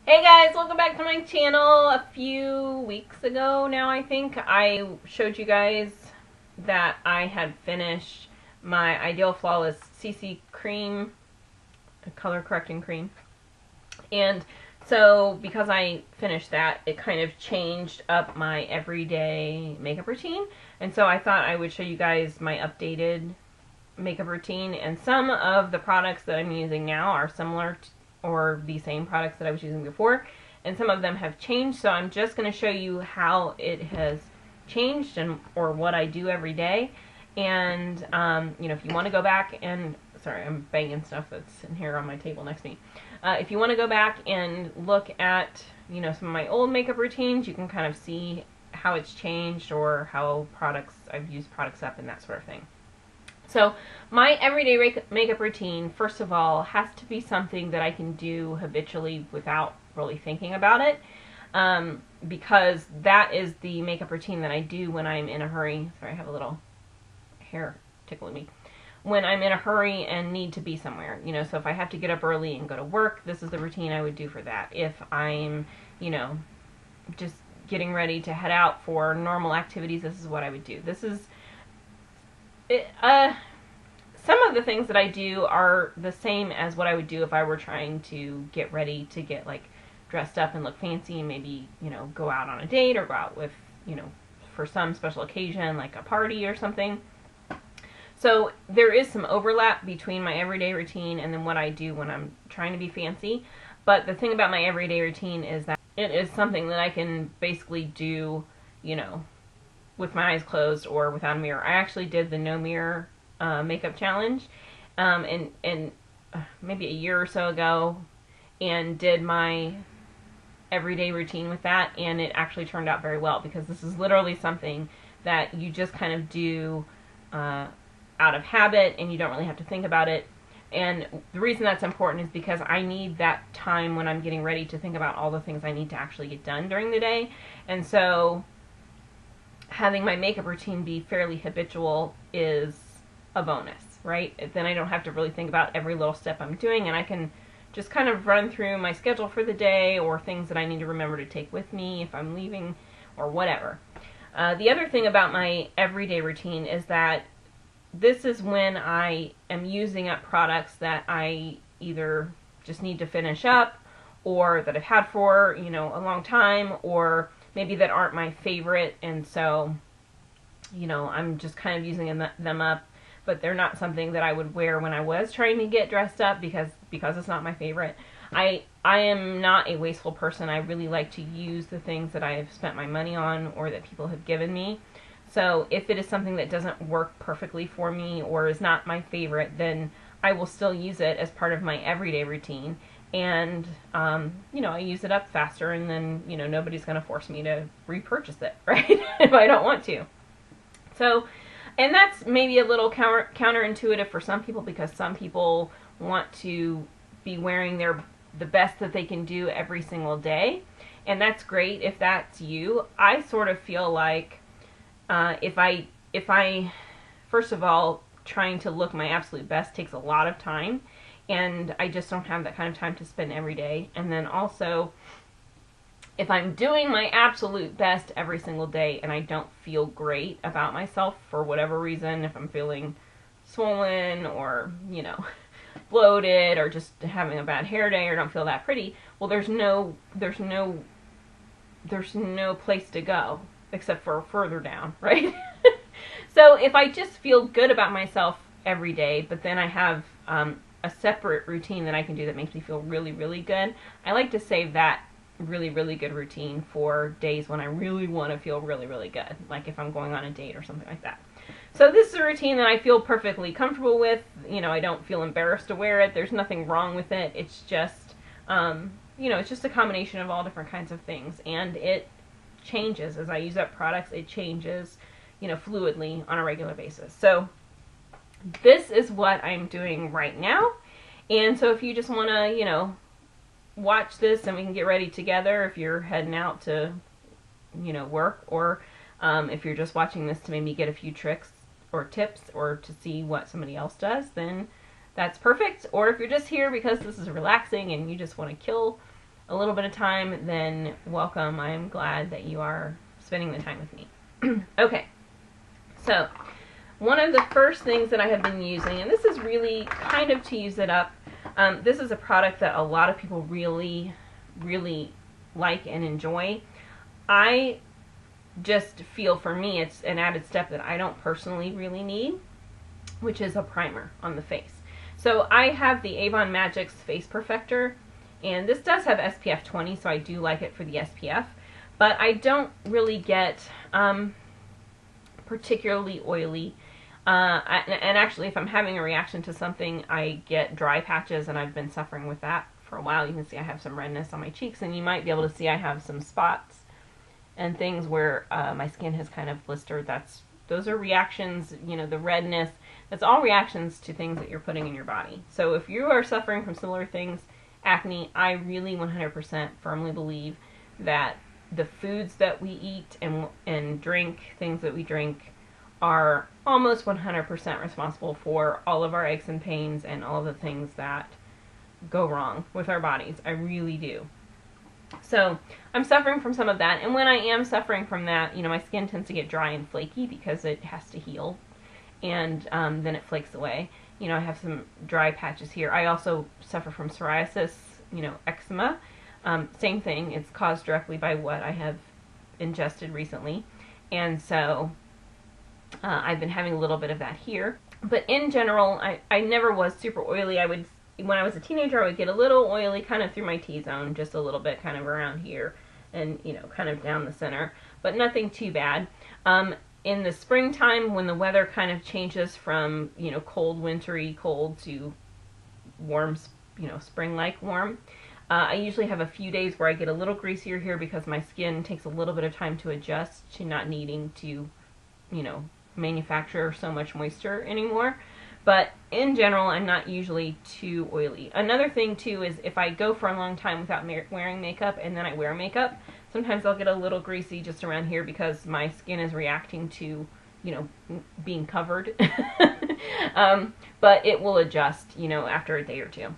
Hey guys, welcome back to my channel. A few weeks ago now, I think, I showed you guys that I had finished my Ideal Flawless CC cream, color correcting cream. And so because I finished that, it kind of changed up my everyday makeup routine. And so I thought I would show you guys my updated makeup routine. And some of the products that I'm using now are similar to or the same products that I was using before, and some of them have changed, so I'm just going to show you how it has changed and or what I do every day. And you know, if you want to go back and sorry, I'm banging stuff that's in here on my table next to me. If you want to go back and look at, you know, some of my old makeup routines, you can kind of see how it's changed or how I've used products up and that sort of thing. So my everyday makeup routine, first of all, has to be something that I can do habitually without really thinking about it, because that is the makeup routine that I do when I'm in a hurry. Sorry, I have a little hair tickling me. When I'm in a hurry and need to be somewhere, you know, so if I have to get up early and go to work, this is the routine I would do for that. If I'm, you know, just getting ready to head out for normal activities, this is what I would do. This is some of the things that I do are the same as what I would do if I were trying to get ready to get like dressed up and look fancy and maybe, you know, go out on a date or go out with, you know, for some special occasion like a party or something. So there is some overlap between my everyday routine and then what I do when I'm trying to be fancy. But the thing about my everyday routine is that it is something that I can basically do, you know, with my eyes closed or without a mirror. I actually did the no mirror makeup challenge and maybe a year or so ago, and did my everyday routine with that, and it actually turned out very well, because this is literally something that you just kind of do out of habit and you don't really have to think about it. And the reason that's important is because I need that time when I'm getting ready to think about all the things I need to actually get done during the day. And so having my makeup routine be fairly habitual is a bonus, right? Then I don't have to really think about every little step I'm doing, and I can just kind of run through my schedule for the day or things that I need to remember to take with me if I'm leaving or whatever. The other thing about my everyday routine is that this is when I am using up products that I either just need to finish up or that I've had for, you know, a long time, or maybe that aren't my favorite, and so, you know, I'm just kind of using them up, but they're not something that I would wear when I was trying to get dressed up because it's not my favorite. I am not a wasteful person. I really like to use the things that I have spent my money on or that people have given me. So if it is something that doesn't work perfectly for me or is not my favorite, then I will still use it as part of my everyday routine. And, you know, I use it up faster, and then, you know, nobody's going to force me to repurchase it, right? If I don't want to. So, and that's maybe a little counterintuitive for some people, because some people want to be wearing the best that they can do every single day. And that's great if that's you. I sort of feel like if I, first of all, trying to look my absolute best takes a lot of time, and I just don't have that kind of time to spend every day. And then also, if I'm doing my absolute best every single day and I don't feel great about myself for whatever reason, if I'm feeling swollen or, you know, bloated or just having a bad hair day or don't feel that pretty, well, there's no place to go except for further down, right? So if I just feel good about myself every day, but then I have a separate routine that I can do that makes me feel really, really good, I like to save that really, really good routine for days when I really want to feel really, really good, like if I'm going on a date or something like that. So this is a routine that I feel perfectly comfortable with. You know, I don't feel embarrassed to wear it. There's nothing wrong with it. It's just, you know, it's just a combination of all different kinds of things, and it changes as I use up products. It changes, you know, fluidly on a regular basis. So this is what I'm doing right now. And so if you just want to, you know, watch this and we can get ready together if you're heading out to, you know, work, or if you're just watching this to maybe get a few tricks or tips or to see what somebody else does, then that's perfect. Or if you're just here because this is relaxing and you just want to kill a little bit of time, then welcome. I am glad that you are spending the time with me. Okay, so one of the first things that I have been using, and this is really kind of to use it up, this is a product that a lot of people really, really like and enjoy. I just feel, for me, it's an added step that I don't personally really need, which is a primer on the face. So I have the Avon Magix Face Perfector, and this does have SPF 20, so I do like it for the SPF, but I don't really get particularly oily. And actually, if I'm having a reaction to something, I get dry patches, and I've been suffering with that for a while. You can see I have some redness on my cheeks, and you might be able to see I have some spots and things where my skin has kind of blistered. Those are reactions, you know, the redness, that's all reactions to things that you're putting in your body. So if you are suffering from similar things, acne, I really 100% firmly believe that the foods that we eat and drink, things that we drink, are almost 100% responsible for all of our aches and pains and all of the things that go wrong with our bodies. I really do. So I'm suffering from some of that, and when I am suffering from that, you know, my skin tends to get dry and flaky because it has to heal, and then it flakes away. You know, I have some dry patches here. I also suffer from psoriasis, you know, eczema. Same thing. It's caused directly by what I have ingested recently, and so I've been having a little bit of that here. But in general, I never was super oily. When I was a teenager, I would get a little oily kind of through my T-zone, just a little bit kind of around here and, you know, kind of down the center, but nothing too bad. In the springtime, when the weather kind of changes from, you know, cold, wintry cold to warm, you know, spring-like warm, I usually have a few days where I get a little greasier here because my skin takes a little bit of time to adjust to not needing to, you know, manufacture so much moisture anymore. But in general, I'm not usually too oily. Another thing too is if I go for a long time without wearing makeup and then I wear makeup, sometimes I'll get a little greasy just around here because my skin is reacting to, you know, being covered. But it will adjust, you know, after a day or two.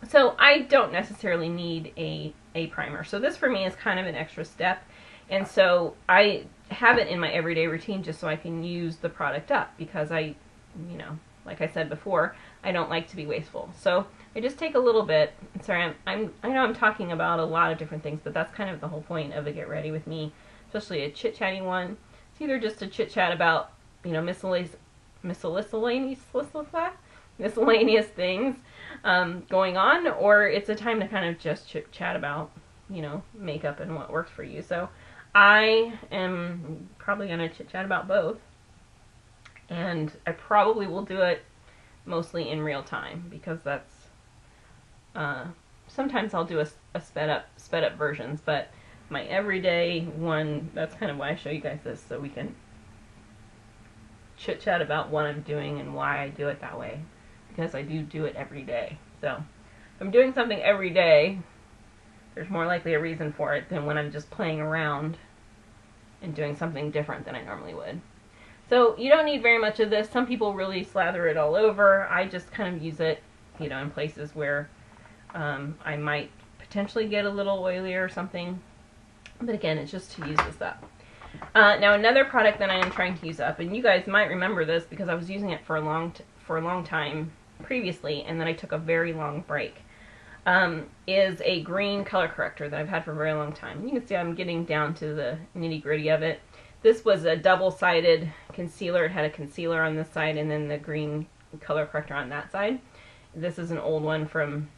So I don't necessarily need a primer. So this for me is kind of an extra step. And so I have it in my everyday routine just so I can use the product up, because I, you know, like I said before, I don't like to be wasteful. So I just take a little bit. Sorry, I know I'm talking about a lot of different things, but that's kind of the whole point of a Get Ready With Me, especially a chit-chatty one. It's either just a chit-chat about, you know, miscellaneous things going on, or it's a time to kind of just chit-chat about, you know, makeup and what works for you. So I am probably going to chit-chat about both. And I probably will do it mostly in real time, because that's, sometimes I'll do a sped up versions, but my everyday one, that's kind of why I show you guys this, so we can chit chat about what I'm doing and why I do it that way, because I do it every day. So if I'm doing something every day, there's more likely a reason for it than when I'm just playing around and doing something different than I normally would. So you don't need very much of this. Some people really slather it all over. I just kind of use it, you know, in places where I might potentially get a little oilier or something. But again, it's just to use this up. Now another product that I am trying to use up, and you guys might remember this because I was using it for a long time previously, and then I took a very long break, is a green color corrector that I've had for a very long time. You can see I'm getting down to the nitty-gritty of it. This was a double-sided concealer. It had a concealer on this side and then the green color corrector on that side. This is an old one from,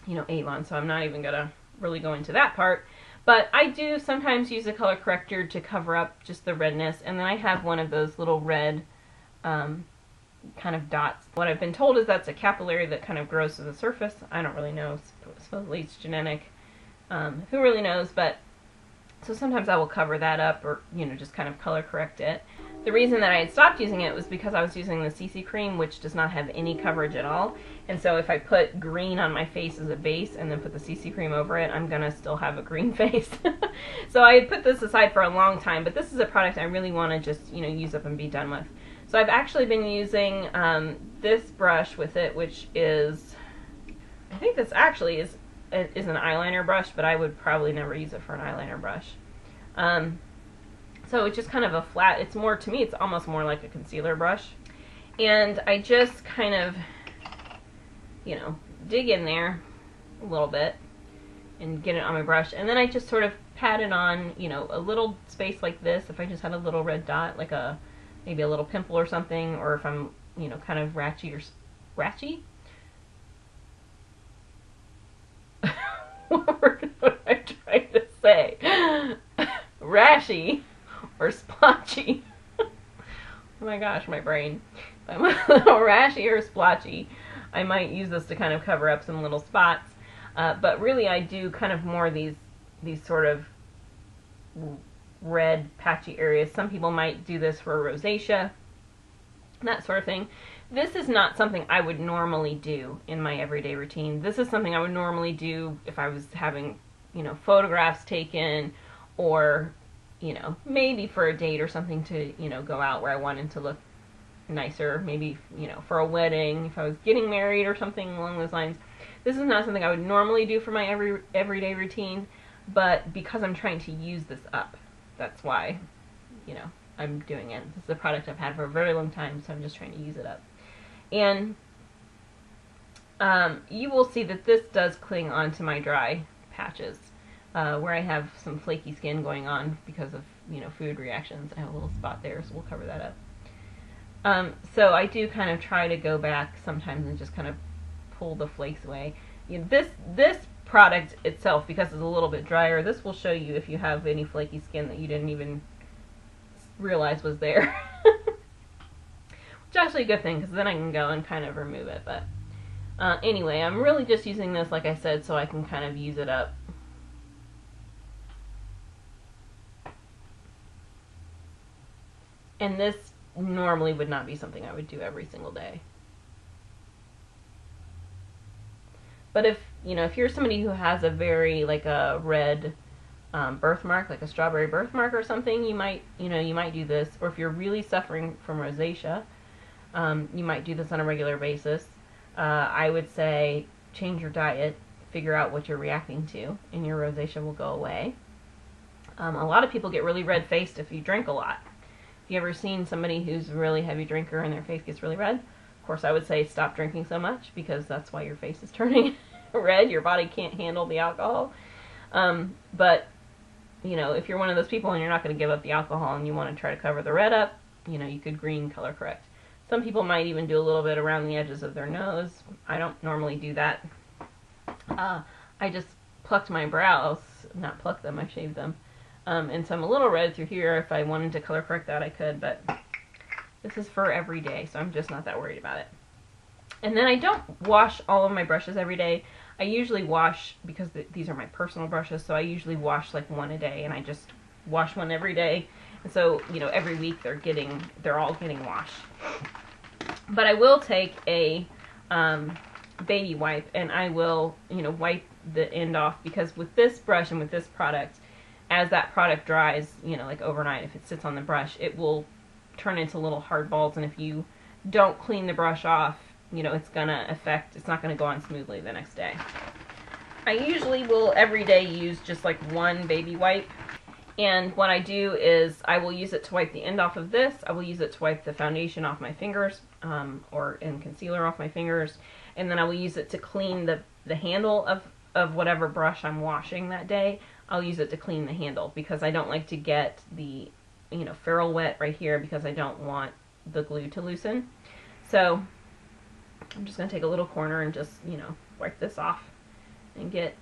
you know, Avon, so I'm not even going to really go into that part. But I do sometimes use a color corrector to cover up just the redness, and then I have one of those little red kind of dots. What I've been told is that's a capillary that kind of grows to the surface. I don't really know. Supposedly it's genetic. Who really knows? But so sometimes I will cover that up, or, you know, just kind of color correct it. The reason that I had stopped using it was because I was using the CC cream, which does not have any coverage at all. And so if I put green on my face as a base and then put the CC cream over it, I'm gonna still have a green face. So I had put this aside for a long time, but this is a product I really want to just, you know, use up and be done with. So I've actually been using this brush with it, which is, I think this actually is is an eyeliner brush, but I would probably never use it for an eyeliner brush. So it's just kind of a flat, it's more, to me, it's almost more like a concealer brush. And I just kind of, you know, dig in there a little bit and get it on my brush. And then I just sort of pat it on, you know, a little space like this. If I just had a little red dot, like maybe a little pimple or something, or if I'm, you know, kind of ratchy. What word was I trying to say? Rashy or splotchy. Oh my gosh, my brain. If I'm a little rashy or splotchy, I might use this to kind of cover up some little spots. But really I do kind of more these sort of red patchy areas. Some people might do this for rosacea, that sort of thing. This is not something I would normally do in my everyday routine. This is something I would normally do if I was having, you know, photographs taken, or, you know, maybe for a date or something to, you know, go out where I wanted to look nicer. Maybe, you know, for a wedding, if I was getting married or something along those lines. This is not something I would normally do for my everyday routine, but because I'm trying to use this up, that's why, you know, I'm doing it. This is a product I've had for a very long time, so I'm just trying to use it up. And you will see that this does cling onto my dry patches, where I have some flaky skin going on because of, you know, food reactions. I have a little spot there, so we'll cover that up. So I do kind of try to go back sometimes and just kind of pull the flakes away. You know, this product itself, because it's a little bit drier, this will show you if you have any flaky skin that you didn't even realize was there. Which is actually a good thing, because then I can go and kind of remove it. But anyway, I'm really just using this, like I said, so I can kind of use it up. And this normally would not be something I would do every single day. But if, you know, if you're somebody who has a very, like a red birthmark, like a strawberry birthmark or something, you might do this. Or if you're really suffering from rosacea, you might do this on a regular basis. I would say change your diet, figure out what you're reacting to, and your rosacea will go away. A lot of people get really red-faced if you drink a lot. If you ever seen somebody who's a really heavy drinker and their face gets really red, of course I would say stop drinking so much, because that's why your face is turning red. Your body can't handle the alcohol. But, you know, if you're one of those people and you're not going to give up the alcohol and you want to try to cover the red up, you know, you could green color correct. Some people might even do a little bit around the edges of their nose. I don't normally do that. I just plucked my brows, not plucked them, I shaved them. And so I'm a little red through here. If I wanted to color correct that, I could, but this is for every day, so I'm just not that worried about it. And then I don't wash all of my brushes every day. I usually wash, because these are my personal brushes, so I usually wash like one a day, and I just wash one every day. And so, you know, every week they're all getting washed. But I will take a baby wipe, and I will, you know, wipe the end off, because with this brush and with this product, as that product dries, you know, like overnight, if it sits on the brush, it will turn into little hard balls, and if you don't clean the brush off, you know, it's not gonna go on smoothly the next day. I usually will every day use just like one baby wipe, and what I do is I will use it to wipe the end off of this. I will use it to wipe the foundation off my fingers, and concealer off my fingers, and then I will use it to clean the handle of whatever brush I'm washing that day. I'll use it to clean the handle, because I don't like to get the, you know, ferrule wet right here, because I don't want the glue to loosen. So I'm just going to take a little corner and just, you know, wipe this off and get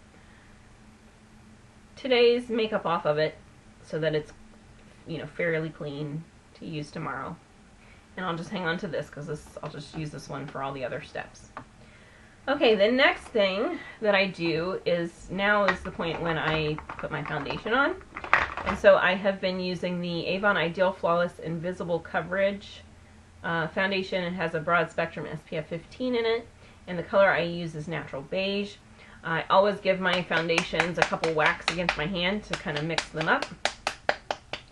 today's makeup off of it, so that it's, you know, fairly clean to use tomorrow. And I'll just hang on to this, because I'll just use this one for all the other steps. Okay, the next thing that I do is, now is the point when I put my foundation on. And so I have been using the Avon Ideal Flawless Invisible Coverage foundation. It has a broad spectrum SPF 15 in it, and the color I use is Natural Beige. I always give my foundations a couple whacks against my hand to kind of mix them up,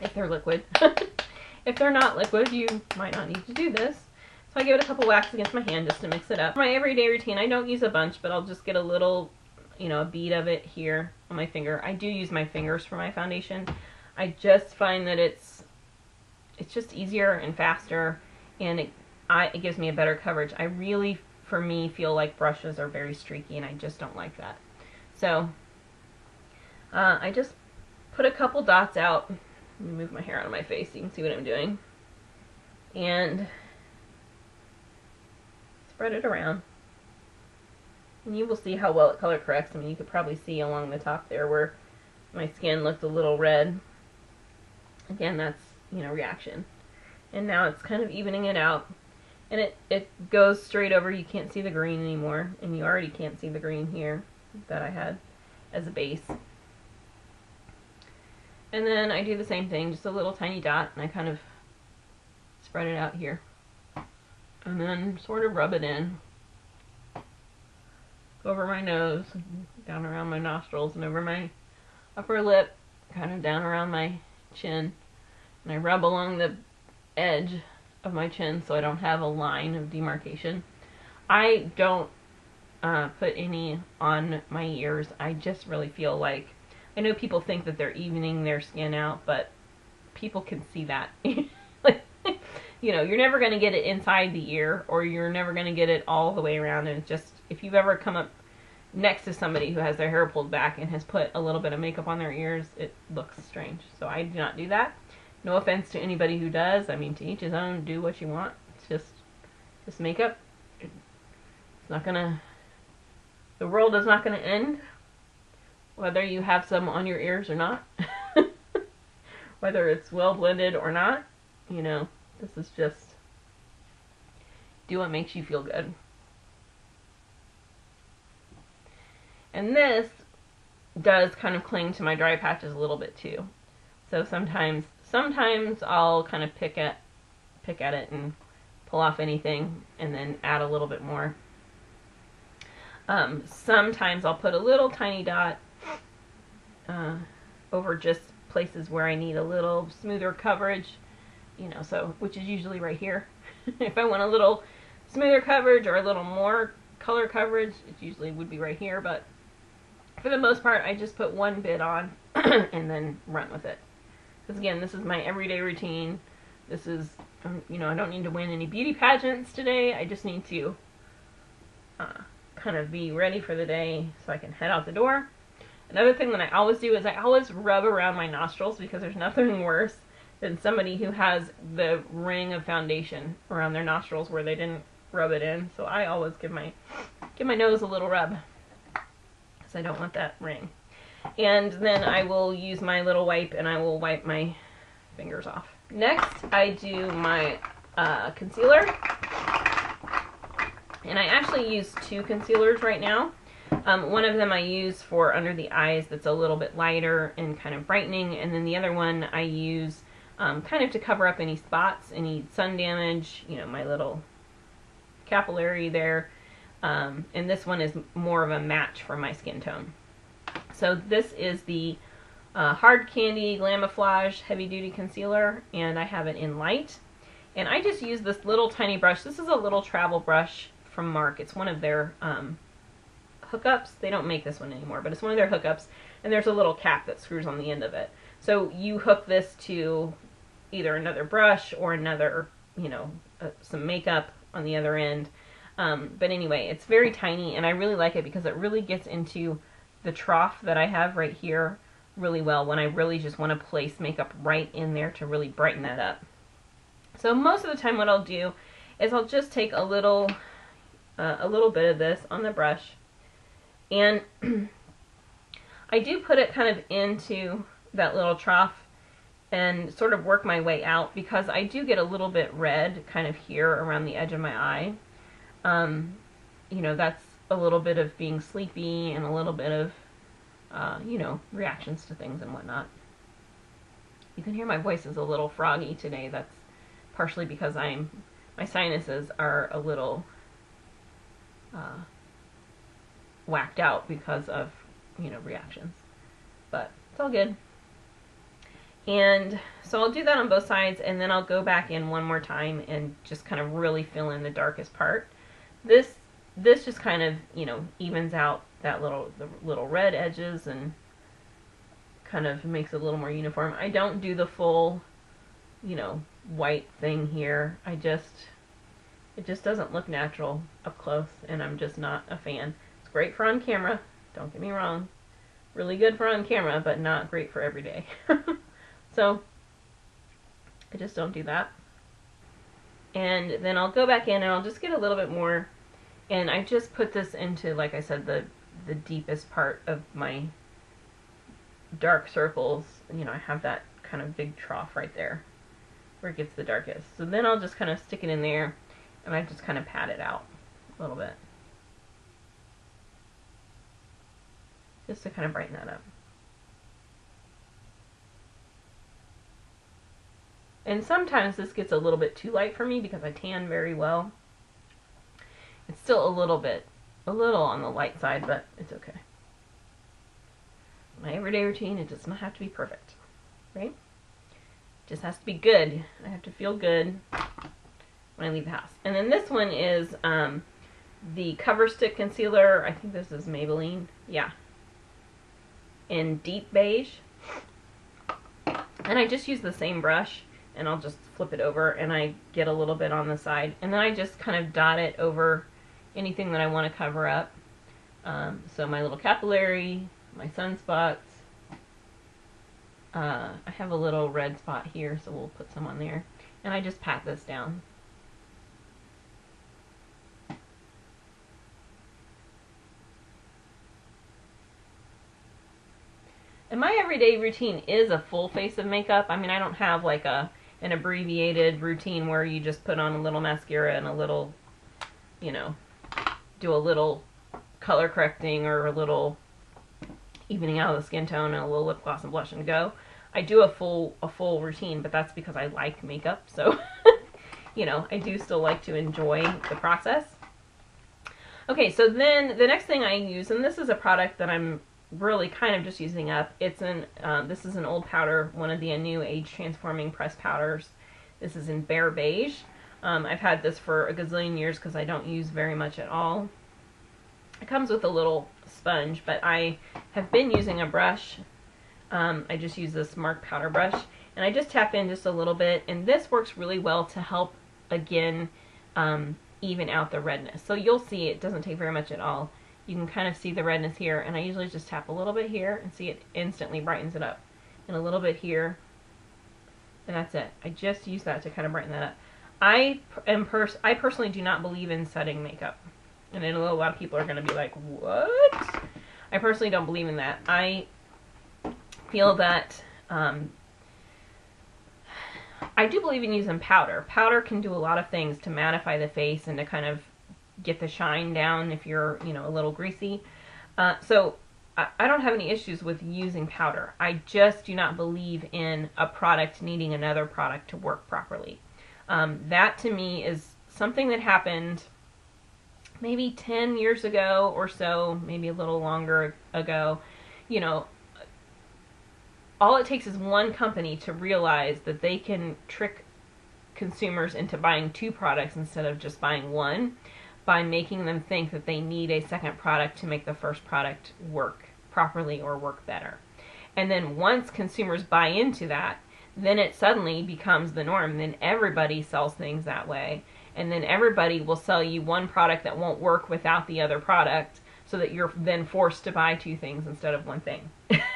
if they're liquid. If they're not liquid, you might not need to do this. So I give it a couple whacks against my hand just to mix it up. For my everyday routine, I don't use a bunch, but I'll just get a little, you know, a bead of it here on my finger. I do use my fingers for my foundation. I just find that it's just easier and faster, and it gives me a better coverage. I really, for me, feel like brushes are very streaky, and I just don't like that. So I just put a couple dots out. Let me move my hair out of my face so you can see what I'm doing. And spread it around. And you will see how well it color corrects. I mean, you could probably see along the top there where my skin looked a little red. Again, that's, you know, reaction. And now it's kind of evening it out. And it goes straight over. You can't see the green anymore. And you already can't see the green here that I had as a base. And then I do the same thing, just a little tiny dot, and I kind of spread it out here. And then sort of rub it in over my nose, down around my nostrils, and over my upper lip, kind of down around my chin. And I rub along the edge of my chin so I don't have a line of demarcation. I don't put any on my ears. I just really feel like, I know people think that they're evening their skin out, but people can see that. Like, you know, you're never going to get it inside the ear, or you're never going to get it all the way around. And it's just, if you've ever come up next to somebody who has their hair pulled back and has put a little bit of makeup on their ears, it looks strange. So I do not do that. No offense to anybody who does. I mean, to each his own. Do what you want. It's just makeup. It's not gonna, the world is not gonna end whether you have some on your ears or not. Whether it's well blended or not. You know, this is just, do what makes you feel good. And this does kind of cling to my dry patches a little bit too. So sometimes I'll kind of pick at it and pull off anything and then add a little bit more. Sometimes I'll put a little tiny dot over just places where I need a little smoother coverage, you know, so, which is usually right here. If I want a little smoother coverage or a little more color coverage, it usually would be right here, but for the most part, I just put one bit on and then run with it. Because again, this is my everyday routine. This is, you know, I don't need to win any beauty pageants today. I just need to kind of be ready for the day so I can head out the door. Another thing that I always do is I always rub around my nostrils, because there's nothing worse than somebody who has the ring of foundation around their nostrils where they didn't rub it in. So I always give my nose a little rub, because I don't want that ring. And then I will use my little wipe and I will wipe my fingers off. Next, I do my concealer. And I actually use two concealers right now. One of them I use for under the eyes, that's a little bit lighter and kind of brightening. And then the other one I use kind of to cover up any spots, any sun damage, you know, my little capillary there. And this one is more of a match for my skin tone. So this is the Hard Candy Glamoflage Heavy Duty Concealer, and I have it in light. And I just use this little tiny brush. This is a little travel brush from Mark. It's one of their hookups. They don't make this one anymore, but it's one of their hookups, and there's a little cap that screws on the end of it. So you hook this to either another brush or another, you know, some makeup on the other end. But anyway, it's very tiny, and I really like it because it really gets into the trough that I have right here really well when I really just want to place makeup right in there to really brighten that up. So most of the time what I'll do is I'll just take a little bit of this on the brush, and I do put it kind of into that little trough and sort of work my way out, because I do get a little bit red kind of here around the edge of my eye. You know, that's a little bit of being sleepy and a little bit of, you know, reactions to things and whatnot. You can hear my voice is a little froggy today. That's partially because my sinuses are a little whacked out because of, you know, reactions. But it's all good. And so I'll do that on both sides, and then I'll go back in one more time and just kind of really fill in the darkest part. This just kind of, you know, evens out the little red edges and kind of makes it a little more uniform. I don't do the full, you know, white thing here. It just doesn't look natural up close, and I'm just not a fan. It's great for on camera, don't get me wrong. Really good for on camera, but not great for every day. So, I just don't do that. And then I'll go back in and I'll just get a little bit more, and I just put this into, like I said, the deepest part of my dark circles. You know, I have that kind of big trough right there where it gets the darkest. So then I'll just kind of stick it in there, and I just kind of pat it out a little bit, just to kind of brighten that up. And sometimes this gets a little bit too light for me because I tan very well. It's still a little on the light side, but it's okay. My everyday routine, it does not have to be perfect, right? It just has to be good. I have to feel good when I leave the house. And then this one is the Cover Stick Concealer. I think this is Maybelline. Yeah. In deep beige. And I just use the same brush, and I'll just flip it over, and I get a little bit on the side. And then I just kind of dot it over anything that I want to cover up. So my little capillary, my sunspots. I have a little red spot here, so we'll put some on there. And I just pat this down. And my everyday routine is a full face of makeup. I mean, I don't have like an abbreviated routine where you just put on a little mascara and a little, you know, do a little color correcting or a little evening out of the skin tone and a little lip gloss and blush and go. I do a full routine, but that's because I like makeup. So, you know, I do still like to enjoy the process. Okay, so then the next thing I use, and this is a product that I'm really kind of just using up. It's this is an old powder, one of the new age transforming pressed powders. This is in Bare Beige. I've had this for a gazillion years because I don't use very much at all. It comes with a little sponge, but I have been using a brush. I just use this Mark powder brush, and I just tap in just a little bit, and this works really well to help, again, even out the redness. So you'll see it doesn't take very much at all. You can kind of see the redness here, and I usually just tap a little bit here and see it instantly brightens it up. And a little bit here, and that's it. I just use that to kind of brighten that up. I personally do not believe in setting makeup. And I know a lot of people are going to be like, what? I personally don't believe in that. I feel that I do believe in using powder. Powder can do a lot of things to mattify the face and to kind of get the shine down if you're, you know, a little greasy. So I don't have any issues with using powder. I just do not believe in a product needing another product to work properly. That to me is something that happened maybe 10 years ago or so, maybe a little longer ago. You know, all it takes is one company to realize that they can trick consumers into buying two products instead of just buying one, by making them think that they need a second product to make the first product work properly or work better. And then once consumers buy into that, then it suddenly becomes the norm. Then everybody sells things that way. And then everybody will sell you one product that won't work without the other product, so that you're then forced to buy two things instead of one thing.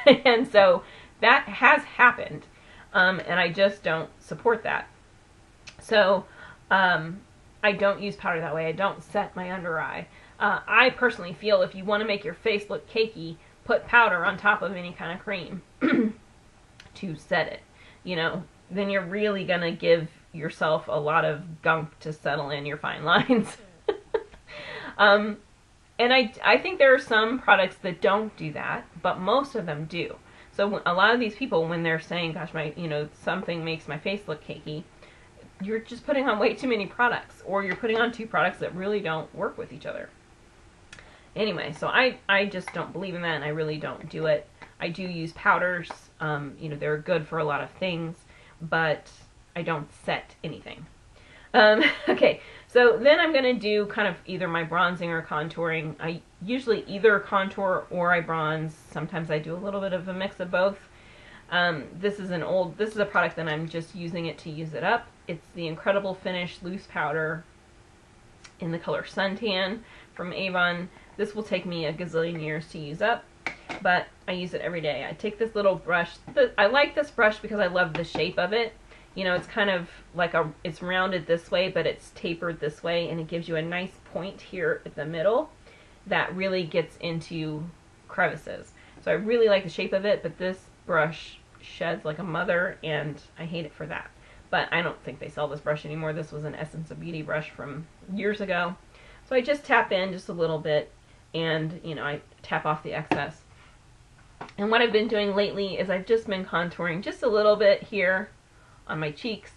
And so that has happened, and I just don't support that. So I don't use powder that way. I don't set my under eye. I personally feel if you want to make your face look cakey, put powder on top of any kind of cream to set it. You know, then you're really going to give yourself a lot of gunk to settle in your fine lines. And I think there are some products that don't do that, but most of them do. So a lot of these people, when they're saying, gosh, something makes my face look cakey, you're just putting on way too many products, or you're putting on two products that really don't work with each other. Anyway, so I just don't believe in that, and I really don't do it. I do use powders. You know, they're good for a lot of things, but I don't set anything. Okay, so then I'm going to do kind of either my bronzing or contouring. I usually either contour or I bronze. Sometimes I do a little bit of a mix of both. This is a product that I'm just using it to use it up. It's the Incredible Finish Loose Powder in the color Suntan from Avon. This will take me a gazillion years to use up, but I use it every day. I take this little brush. I like this brush because I love the shape of it. You know, it's kind of like it's rounded this way, but it's tapered this way, and it gives you a nice point here at the middle that really gets into crevices. So I really like the shape of it, but this brush sheds like a mother, and I hate it for that. But I don't think they sell this brush anymore. This was an Essence of Beauty brush from years ago. So I just tap in just a little bit, and, you know, I tap off the excess. And what I've been doing lately is I've just been contouring just a little bit here on my cheeks.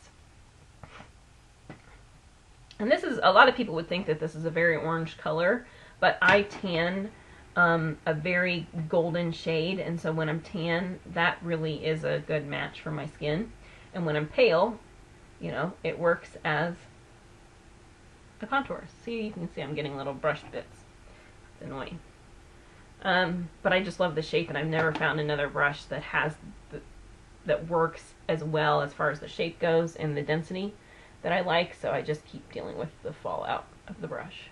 And this is, a lot of people would think that this is a very orange color, but I tan a very golden shade, and so when I'm tan, that really is a good match for my skin. And when I'm pale, you know, it works as a contour. See, you can see I'm getting little brush bits. It's annoying. But I just love the shape, and I've never found another brush that has that works as well as far as the shape goes and the density that I like, so I just keep dealing with the fallout of the brush.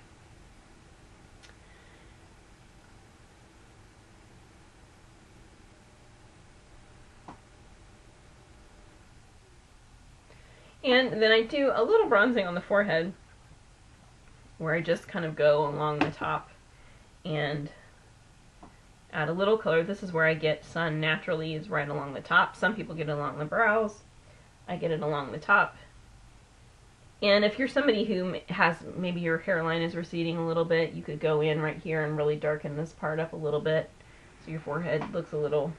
And then I do a little bronzing on the forehead, where I just kind of go along the top and add a little color. This is where I get sun naturally, is right along the top. Some people get it along the brows. I get it along the top. And if you're somebody who has, maybe your hairline is receding a little bit, you could go in right here and really darken this part up a little bit, so your forehead looks a little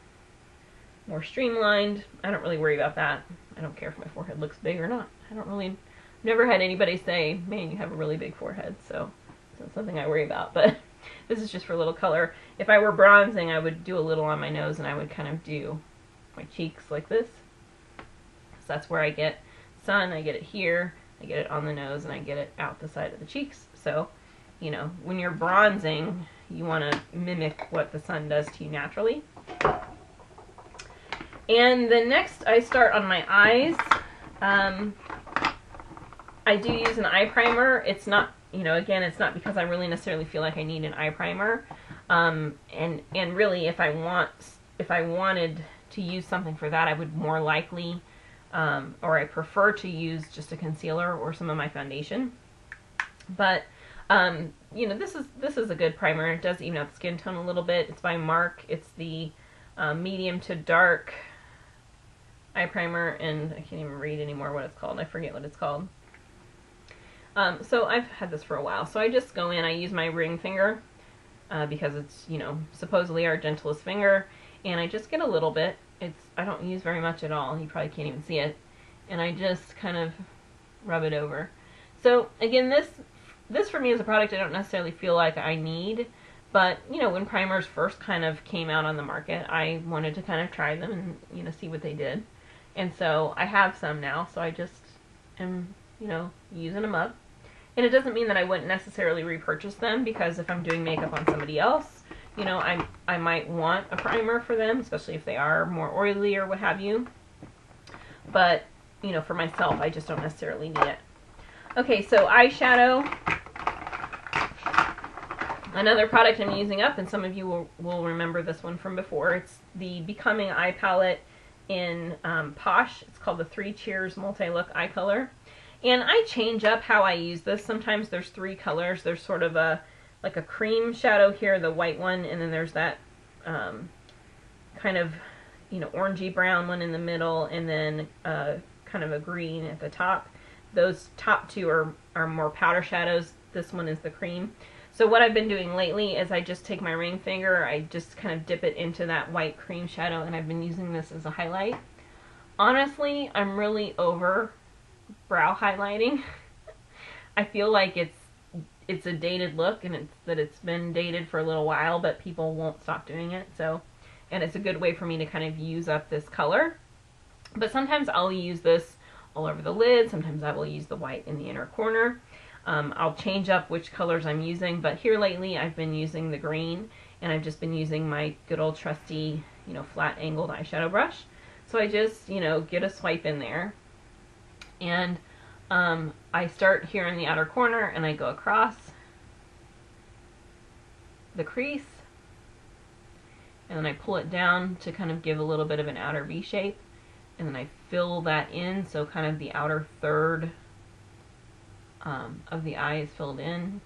more streamlined. I don't really worry about that. I don't care if my forehead looks big or not. Never had anybody say, man, you have a really big forehead, so it's not something I worry about, but this is just for a little color. If I were bronzing, I would do a little on my nose, and I would kind of do my cheeks like this. So that's where I get sun. I get it here, I get it on the nose, and I get it out the side of the cheeks. So, you know, when you're bronzing, you want to mimic what the sun does to you naturally. And then next I start on my eyes. I do use an eye primer. It's not, you know, again, it's not because I really necessarily feel like I need an eye primer. And really, if I wanted to use something for that, I would more likely, or I prefer to use just a concealer or some of my foundation. But you know, this is a good primer. It does even out the skin tone a little bit. It's by Mark. It's the medium to dark eye primer, and I can't even read anymore what it's called. I forget what it's called. So I've had this for a while. So I just go in, I use my ring finger, because it's, you know, supposedly our gentlest finger, and I just get a little bit. I don't use very much at all. You probably can't even see it. And I just kind of rub it over. So again, this for me is a product I don't necessarily feel like I need, but, you know, when primers first kind of came out on the market, I wanted to kind of try them and, you know, see what they did. And so I have some now, so I just am, you know, using them up. And it doesn't mean that I wouldn't necessarily repurchase them, because if I'm doing makeup on somebody else, you know, I might want a primer for them, especially if they are more oily or what have you. But, you know, for myself, I just don't necessarily need it. Okay, so eyeshadow. Another product I'm using up, and some of you will remember this one from before. It's the Becoming Eye Palette in Posh. It's called the 3 Cheers Multi-Look Eye Color. And I change up how I use this. Sometimes there's 3 colors. There's sort of like a cream shadow here, the white one, and then there's that kind of, you know, orangey brown one in the middle, and then kind of a green at the top. Those top 2 are more powder shadows. This one is the cream. So what I've been doing lately is I just take my ring finger, I just kind of dip it into that white cream shadow, and I've been using this as a highlight. Honestly, I'm really over brow highlighting. I feel like it's a dated look, and it's been dated for a little while, but people won't stop doing it. So, and it's a good way for me to kind of use up this color. But sometimes I'll use this all over the lid. Sometimes I will use the white in the inner corner. I'll change up which colors I'm using, but here lately I've been using the green, and I've just been using my good old trusty, flat angled eyeshadow brush. So I just, get a swipe in there, and I start here in the outer corner, and I go across the crease, and then I pull it down to kind of give a little bit of an outer V shape, and then I fill that in so kind of the outer third of the eye is filled in.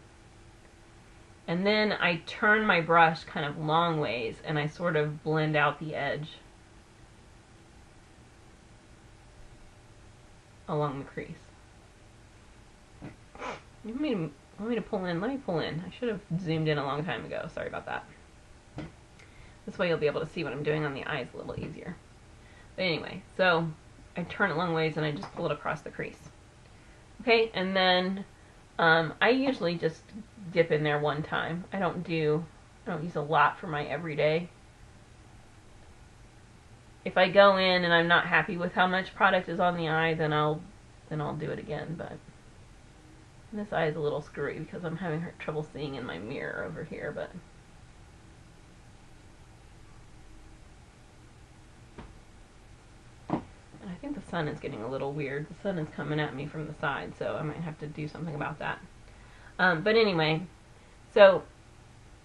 And then I turn my brush kind of long ways, and I sort of blend out the edge along the crease. You want me to pull in? Let me pull in. I should have zoomed in a long time ago. Sorry about that. This way you'll be able to see what I'm doing on the eyes a little easier. But anyway, so I turn it long ways and I just pull it across the crease. Okay, and then I usually just dip in there one time. I don't use a lot for my everyday. If I go in and I'm not happy with how much product is on the eye, then I'll do it again. But this eye is a little screwy because I'm having trouble seeing in my mirror over here. But I think the sun is getting a little weird. The sun is coming at me from the side, so I might have to do something about that. But anyway, so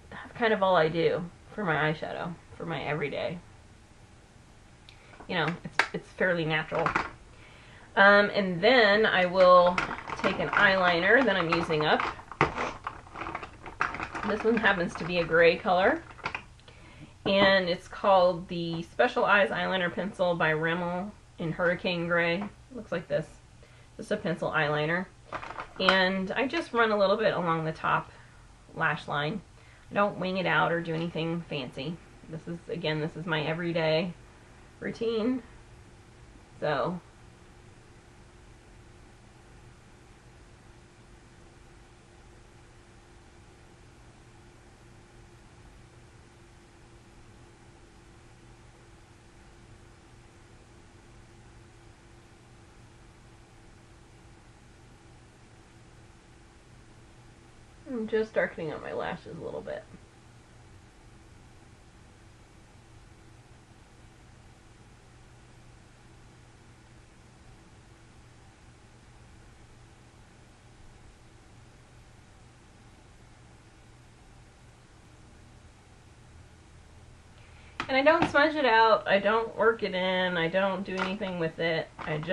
that's kind of all I do for my eyeshadow, for my everyday. It's fairly natural. And then I will take an eyeliner that I'm using up. This one happens to be a gray color, and it's called the Special Eyes Eyeliner Pencil by Rimmel in Hurricane Gray. Looks like this. Just a pencil eyeliner. And I just run a little bit along the top lash line. I don't wing it out or do anything fancy. This is my everyday routine. So I'm just darkening up my lashes a little bit. And I don't smudge it out, I don't work it in, I don't do anything with it. It's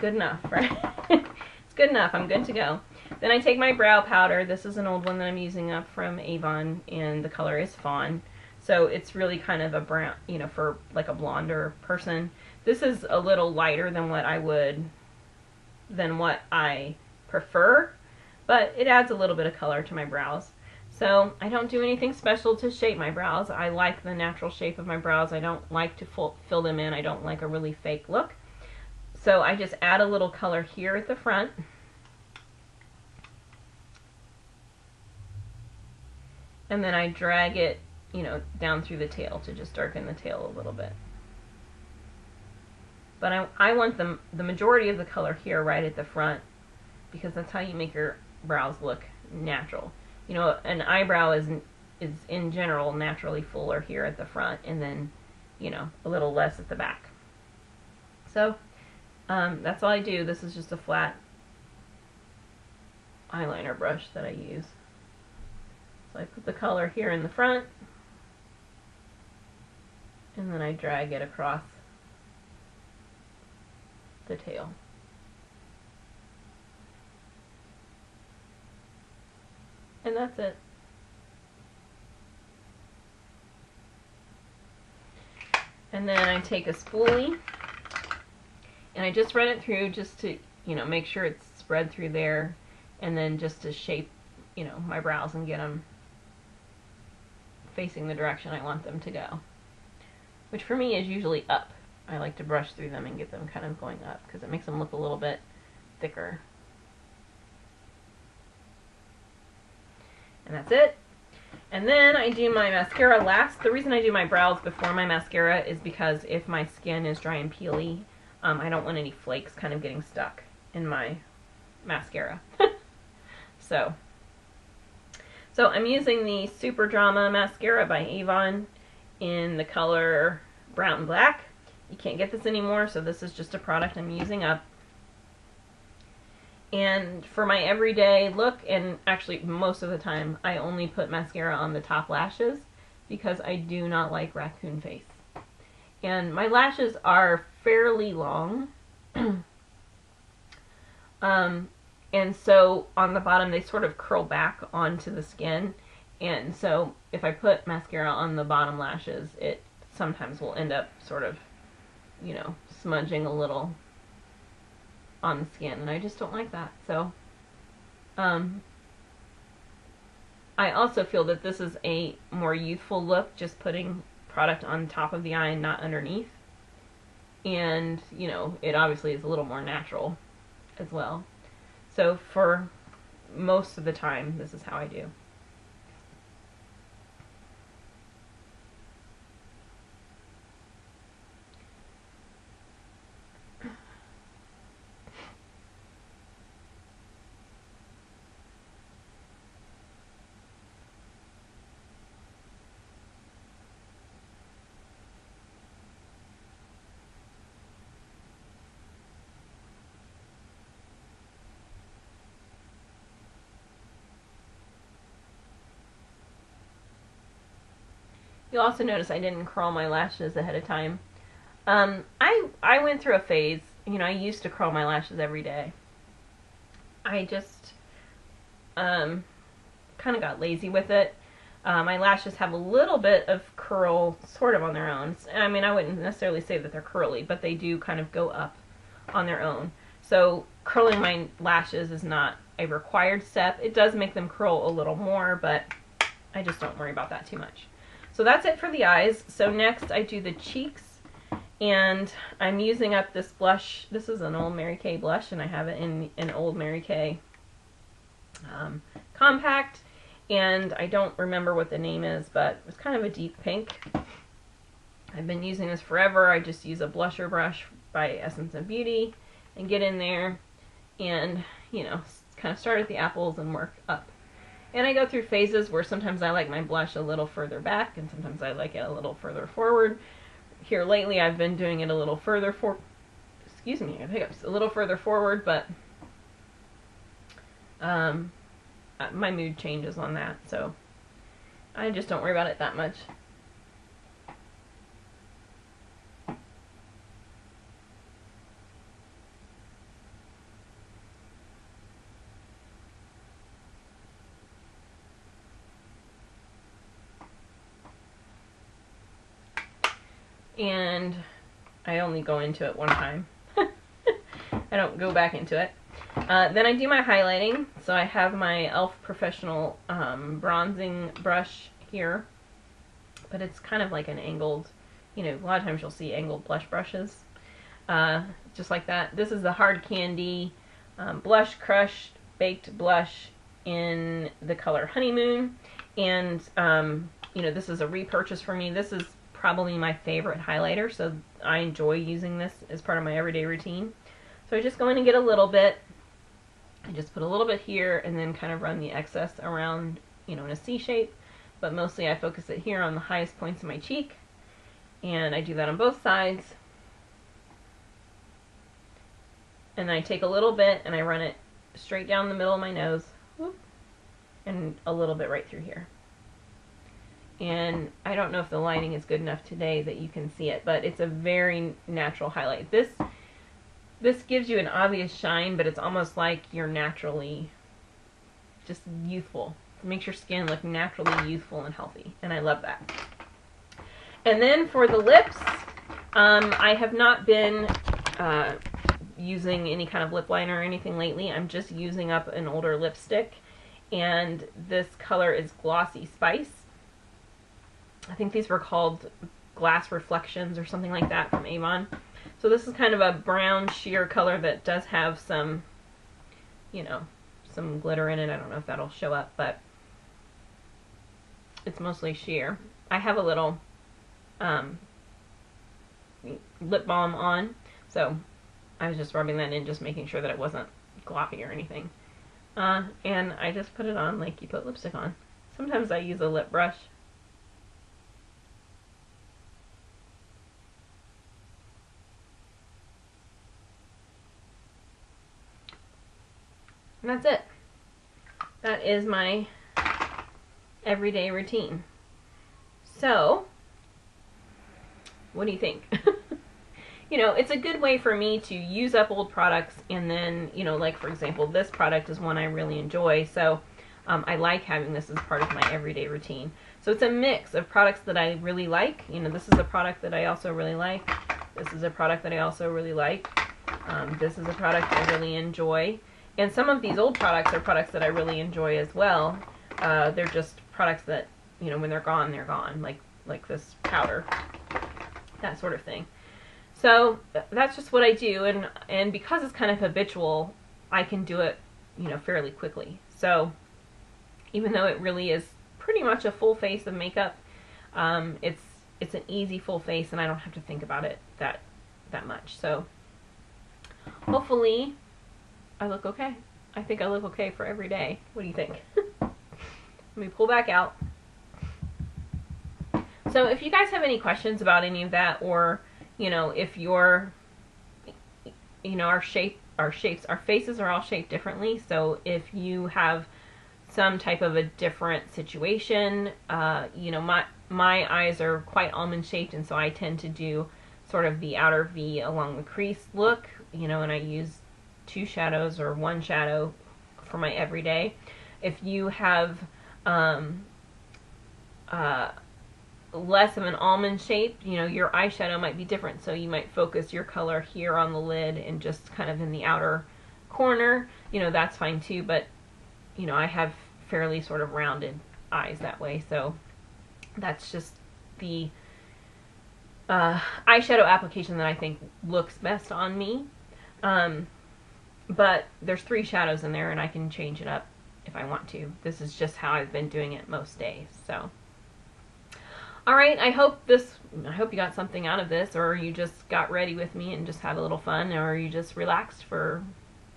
good enough, right? It's good enough, I'm good to go. Then I take my brow powder. This is an old one that I'm using up from Avon, and the color is Fawn. So it's really kind of a brown, for like a blonder person. This is a little lighter than what I prefer, but it adds a little bit of color to my brows. So I don't do anything special to shape my brows. I like the natural shape of my brows. I don't like to fill them in. I don't like a really fake look. So I just add a little color here at the front. And then I drag it, down through the tail to just darken the tail a little bit. But I want the majority of the color here right at the front, because that's how you make your brows look natural. An eyebrow is in general naturally fuller here at the front, and then, a little less at the back. So that's all I do. This is just a flat eyeliner brush that I use. So I put the color here in the front, and then I drag it across the tail. And that's it. And then I take a spoolie, and I just run it through just to, make sure it's spread through there, and then just to shape, my brows and get them facing the direction I want them to go, which for me is usually up. I like to brush through them and get them kind of going up because it makes them look a little bit thicker. And that's it. And then I do my mascara last. The reason I do my brows before my mascara is because if my skin is dry and peely, I don't want any flakes kind of getting stuck in my mascara. So I'm using the Super Drama Mascara by Avon in the color Brown and Black. You can't get this anymore, so this is just a product I'm using up. And for my everyday look, and actually most of the time, I only put mascara on the top lashes because I do not like raccoon face. And my lashes are fairly long. And so on the bottom they sort of curl back onto the skin. And so if I put mascara on the bottom lashes, it sometimes will end up sort of, you know, smudging a little on the skin, and I just don't like that. So I also feel that this is a more youthful look, just putting product on top of the eye and not underneath. And, you know, it obviously is a little more natural as well. So for most of the time, this is how I do. You'll also notice I didn't curl my lashes ahead of time. I went through a phase, you know, I used to curl my lashes every day. I just kind of got lazy with it. My lashes have a little bit of curl sort of on their own. I mean, I wouldn't necessarily say that they're curly, but they do kind of go up on their own. So curling my lashes is not a required step. It does make them curl a little more, but I just don't worry about that too much. So that's it for the eyes. So next I do the cheeks, and I'm using up this blush. This is an Old Mary Kay blush, and I have it in an Old Mary Kay compact, and I don't remember what the name is, but it's kind of a deep pink. I've been using this forever. I just use a blusher brush by Essence of Beauty and get in there and, you know, kind of start at the apples and work up. And I go through phases where sometimes I like my blush a little further back, and sometimes I like it a little further forward. Here lately I've been doing it a little further excuse me, I have hiccups, a little further forward, but my mood changes on that, so I just don't worry about it that much. And I only go into it one time. I don't go back into it. Then I do my highlighting. So I have my e.l.f. Professional bronzing brush here, but it's kind of like an angled, you know, a lot of times you'll see angled blush brushes, just like that. This is the Hard Candy Blush Crush Baked Blush in the color Honeymoon, and you know, this is a repurchase for me. This is probably my favorite highlighter, so I enjoy using this as part of my everyday routine. So I just go in and get a little bit. I just put a little bit here and then kind of run the excess around, you know, in a C shape, but mostly I focus it here on the highest points of my cheek, and I do that on both sides. And then I take a little bit and I run it straight down the middle of my nose, whoop, and a little bit right through here. And I don't know if the lighting is good enough today that you can see it, but it's a very natural highlight. This gives you an obvious shine, but it's almost like you're naturally just youthful. It makes your skin look naturally youthful and healthy, and I love that. And then for the lips, I have not been using any kind of lip liner or anything lately. I'm just using up an older lipstick, and this color is Glossy Spice. I think these were called Glass Reflections or something like that from Avon. So this is kind of a brown sheer color that does have some, you know, some glitter in it. I don't know if that'll show up, but it's mostly sheer. I have a little lip balm on, so I was just rubbing that in, just making sure that it wasn't gloppy or anything. And I just put it on like you put lipstick on. Sometimes I use a lip brush. And that's it. That is my everyday routine. So, what do you think? You know, it's a good way for me to use up old products, and then, you know, like for example, this product is one I really enjoy, so I like having this as part of my everyday routine. So it's a mix of products that I really like. You know, this is a product that I also really like. This is a product that I also really like. This is a product I really enjoy. And some of these old products are products that I really enjoy as well. They're just products that, you know, when they're gone, like this powder, that sort of thing. So that's just what I do, and because it's kind of habitual, I can do it, you know, fairly quickly. So even though it really is pretty much a full face of makeup, it's an easy full face, and I don't have to think about it that much. So hopefully I look okay. I think I look okay for every day. What do you think? Let me pull back out. So if you guys have any questions about any of that, or you know, if you're, you know, our faces are all shaped differently. So if you have some type of a different situation, you know, my eyes are quite almond shaped, and so I tend to do sort of the outer V along the crease look, you know, and I use 2 shadows or 1 shadow for my everyday. If you have less of an almond shape, you know, your eyeshadow might be different, so you might focus your color here on the lid and just kind of in the outer corner. You know, that's fine too, but you know, I have fairly sort of rounded eyes that way, so that's just the eyeshadow application that I think looks best on me. But there's 3 shadows in there, and I can change it up if I want to. This is just how I've been doing it most days. So alright, I hope you got something out of this, or you just got ready with me and just had a little fun, or you just relaxed for,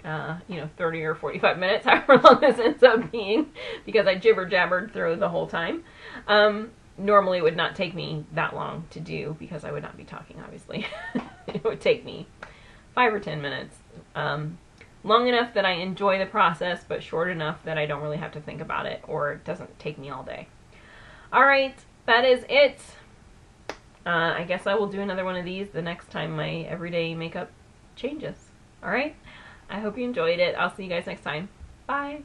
you know, 30 or 45 minutes, however long this ends up being, because I jibber-jabbered through the whole time. Normally it would not take me that long to do, because I would not be talking, obviously. It would take me 5 or 10 minutes. Long enough that I enjoy the process, but short enough that I don't really have to think about it, or it doesn't take me all day. Alright. That is it. I guess I will do another one of these the next time my everyday makeup changes. Alright? I hope you enjoyed it. I'll see you guys next time. Bye!